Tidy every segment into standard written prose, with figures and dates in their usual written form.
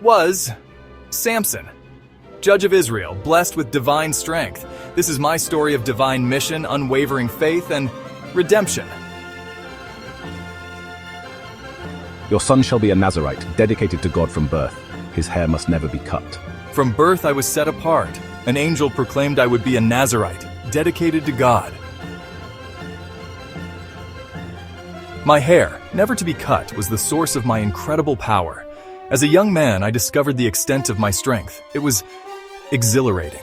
was Samson, judge of Israel, blessed with divine strength. This is my story of divine mission, unwavering faith, and redemption. Your son shall be a Nazirite, dedicated to God from birth. His hair must never be cut. From birth I was set apart. An angel proclaimed I would be a Nazirite, dedicated to God. My hair, never to be cut, was the source of my incredible power. As a young man, I discovered the extent of my strength. It was exhilarating.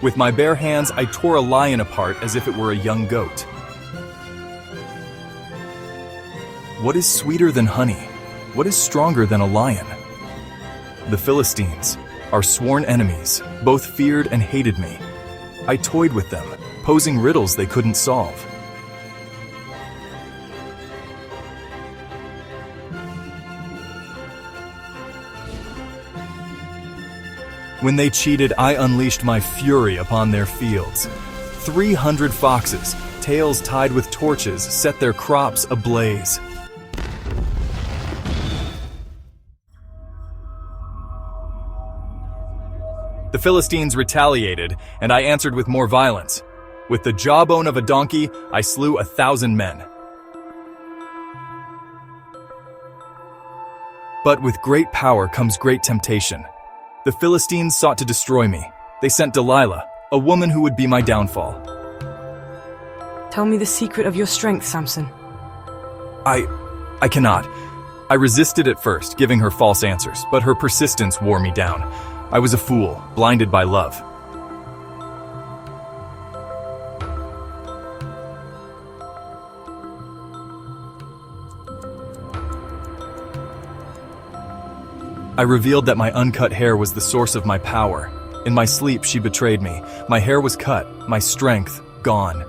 With my bare hands, I tore a lion apart as if it were a young goat. What is sweeter than honey? What is stronger than a lion? The Philistines, our sworn enemies, both feared and hated me. I toyed with them, posing riddles they couldn't solve. When they cheated, I unleashed my fury upon their fields. 300 foxes, tails tied with torches, set their crops ablaze. The Philistines retaliated, and I answered with more violence. With the jawbone of a donkey, I slew 1,000 men. But with great power comes great temptation. The Philistines sought to destroy me. They sent Delilah, a woman who would be my downfall. Tell me the secret of your strength, Samson. I cannot. I resisted at first, giving her false answers, but her persistence wore me down. I was a fool, blinded by love. I revealed that my uncut hair was the source of my power. In my sleep, she betrayed me. My hair was cut, my strength gone.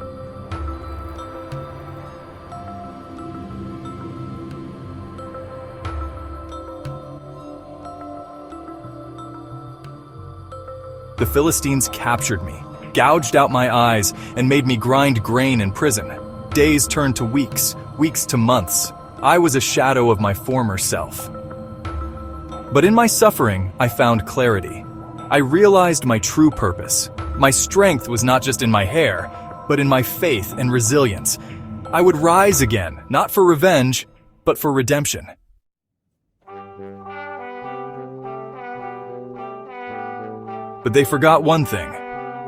The Philistines captured me, gouged out my eyes, and made me grind grain in prison. Days turned to weeks, weeks to months. I was a shadow of my former self. But in my suffering, I found clarity. I realized my true purpose. My strength was not just in my hair, but in my faith and resilience. I would rise again, not for revenge, but for redemption. But they forgot one thing.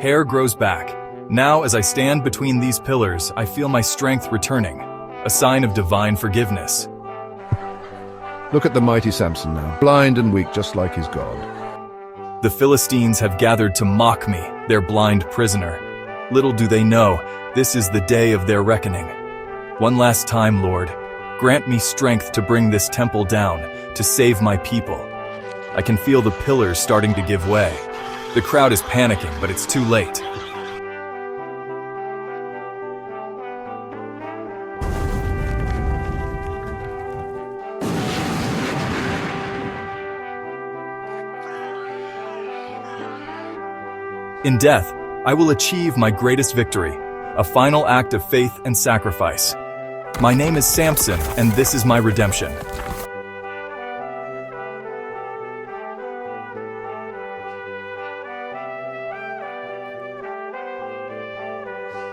Hair grows back. Now, as I stand between these pillars, I feel my strength returning, a sign of divine forgiveness. Look at the mighty Samson now, blind and weak just like his God. The Philistines have gathered to mock me, their blind prisoner. Little do they know, this is the day of their reckoning. One last time, Lord, grant me strength to bring this temple down, to save my people. I can feel the pillars starting to give way. The crowd is panicking, but it's too late. In death, I will achieve my greatest victory, a final act of faith and sacrifice. My name is Samson, and this is my redemption.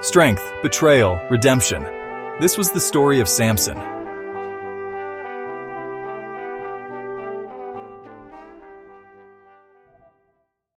Strength, betrayal, redemption. This was the story of Samson.